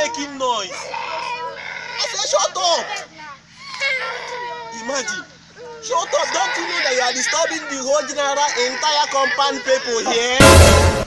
making noise. I said, shut up. Imagine. Shut up. Don't you know that you are disturbing the whole general entire compound people here?